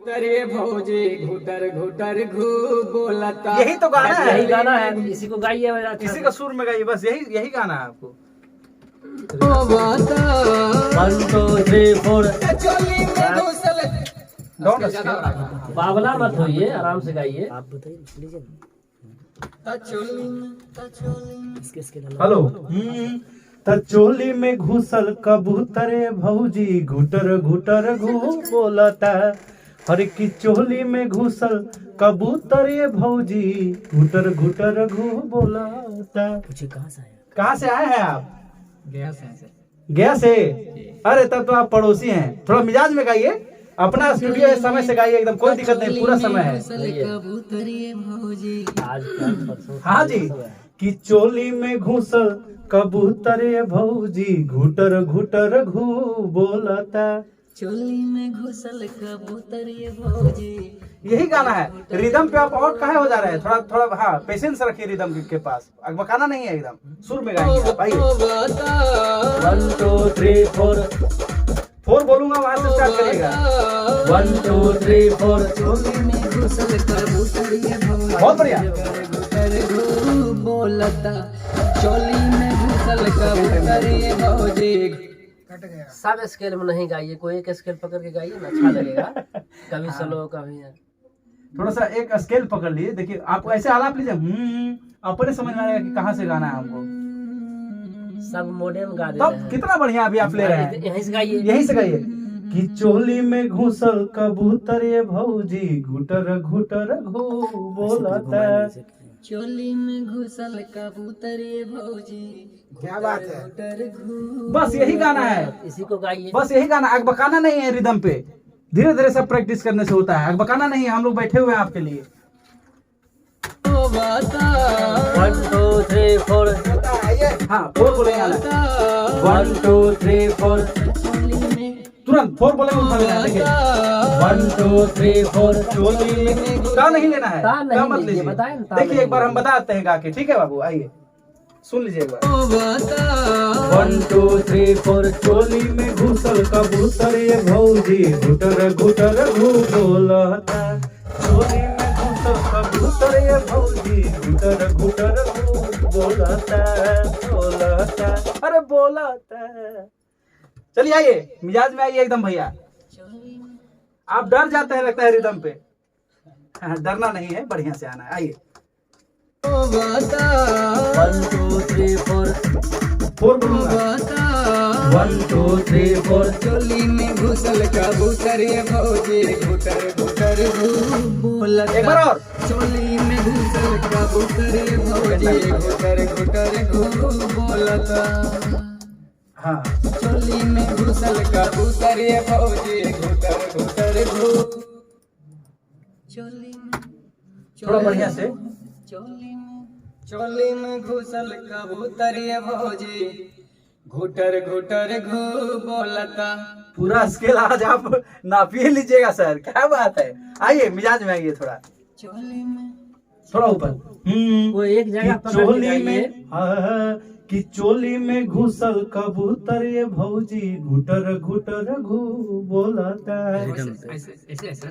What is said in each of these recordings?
अरे भौजी घुटर घुटर घू बोलता। यही तो गाना है, यही गाना है, इसी को गाइए, इसी का सुर में गाइए, बस यही गाना है आपको। 1 2 3 4 चोली में घुसल। बावला मत होइए, आराम से गाइए। आप बताइए लीजिए। हेलो। चोली में घुसल कबूतरे भौजी घुटर घुटर घू बोलता। हर की चोली में घुसल कबूतरे भौजी घुटर घुटर घू बोलता। पूछिए कहाँ से आया? कहाँ से आए हैं आप? गया से। गया से? अरे तब तो आप पड़ोसी हैं। थोड़ा मिजाज में गाइए, अपना स्टूडियो है, समय से गाइए, एकदम कोई दिक्कत नहीं, पूरा समय है। हाँ जी। कि चोली में घुसल कबूतरे भौजी घुटर घुटर घू बोलता। चोली में घुसल कबूतरी भौजी। यही गाना है। रिदम पे आप और काहे हो जा रहे हैं? थोड़ा थोड़ा हाँ पेशेंस रखिए रिदम के पास, बकाना नहीं है, एकदम सुर में गाइए। आइए 1 2 3 4 4 बोलूंगा, वहां से स्टार्ट करिएगा। 1 2 3 4 चोली में घुसल कबूतरी भौजी। बहुत बढ़िया। बोलता। चोली में घुसल कबूतरी भौजी। सब स्केल में नहीं गाइए, कोई एक स्केल पकड़ के गाइए ना, अच्छा लगेगा। कभी स्लो कभी थोड़ा सा एक स्केल पकड़ लिए। देखिए आप ऐसे आलाप लीजिए, अपने समझ में आएगा कि कहाँ से गाना है हमको। सब मॉडर्न गा देते तब हैं। कितना बढ़िया अभी आप ले रहे हैं। यहीं से गाइए, यहीं से गाइए। कि चोली में घुसल कबूतरे भौजी घुटर घुटर घू बोलता। चोली में घुसल कबूतरी भौजी। क्या बात है। बस यही गाना है, इसी को गाइए। बस यही गाना। अगबकाना नहीं है रिदम पे, धीरे धीरे सब प्रैक्टिस करने से होता है। अगबकाना नहीं है, हम लोग बैठे हुए हैं आपके लिए। 1 2 3 4 हाँ 4 बोलेंगे। 1 2 3 4 तुरंत 4 बोलेंगे, उठा लेना है। देखिए 1 2 3 4 चोली में ता नहीं लेना है, ता नहीं ता मत लीजिए, लीजिए। बताएं ना, ता देखिए नहीं एक बार हम बताते हैं गा के, ठीक है बाबू? आइए सुन लीजिए एक बार। 1 2 3 4 चोली में घुसल कबूतर ये भौजी घुटर घुटर घू बोलता। चोली में घुसल कबूतर ये भौजी घुटर घुटर घू बोलता बोलता। अरे बोलता। चलिए आइए, मिजाज में आइए एकदम भैया। आप डर जाते हैं लगता है रिदम पे। हाँ, डरना नहीं है, बढ़िया से आना है। आइए 1 2 3 4 4 बोलूंगा। 1 2 3 4 चोली में घुसल कबूतर भौजी घुटर घुटर बोलता। एक बार और। चोली में घुसल कबूतर भौजी घुटर घुटर बोलता। हाँ चोली में घुसल कबूतर भौजी घुटर घुटर चोली में थोड़ा बढ़िया से। चोली में घुसल कबूतर भौजी घुटर घुटर घू बोलता। पूरा स्केल आज आप नापिए लीजिएगा सर, क्या बात है। आइए मिजाज में आइए, थोड़ा चोली में थोड़ा ऊपर। वो एक जगह कि पकड़ के चोली गाइए। में कि चोली में घुसल कबूतर ये भौजी घुटर घुटर घू बोलता। ऐसे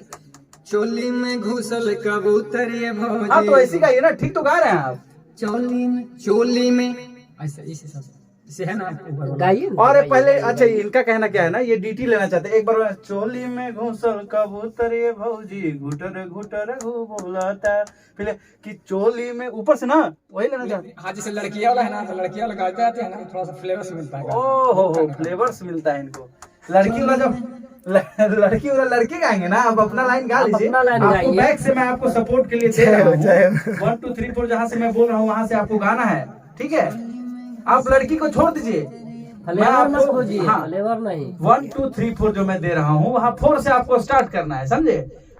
चोली में घुसल कबूतर भौजी। हाँ तो ऐसी गाइए ना, ठीक तो गा रहे हैं आप। चोली में ऐसे इसे है ना गाइए। और पहले अच्छा इनका कहना क्या है ना, ये डीटी लेना चाहते हैं एक बार। चोली में घुसल कबूतर ये भौजी घुटर घुटर घू बोलता। पहले कि चोली में ऊपर से ना वही लेना चाहते हैं। हाँ जैसे लड़कियां वाला है ना, तो लड़कियां वाला गाते आते हैं ना, थोड़ा सा फ्लेवर्स मिलता है। ओ हो फ्लेवर्स मिलता है इनको। लड़की वाला जब लड़की वाला लड़की गाएंगे ना, आप अपना लाइन गा लीजिए। अपना लाइन आपको गाइए। बैक से मैं आपको सपोर्ट के लिए दे रहा हूँ। 1 2 3 4 जहाँ से मैं बोल रहा हूँ वहाँ से आपको गाना है, ठीक है? आप लड़की को छोड़ दीजिए, फ्लेवर मत खोजिए, हाँ। फ्लेवर नहीं। 1 2 3 4 जो मैं दे रहा हूँ वहाँ 4 से आपको स्टार्ट करना है, समझे?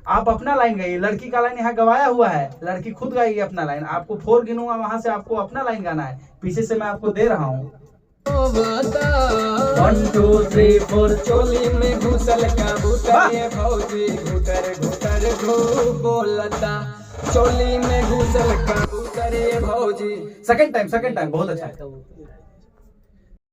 आप अपना लाइन गाइए, लड़की का लाइन यहाँ गवाया हुआ है, लड़की खुद गाइए अपना लाइन। आपको 4 गिनूंगा, वहाँ से आपको अपना लाइन गाना है, पीछे से मैं आपको दे रहा हूँ। 1 2 3 4 चोली में घुसल कबूतर भौजी घुटर घुटर घू बोलता। चोली में घुसल कबूतर भौजी। सेकंड टाइम बहुत अच्छा है।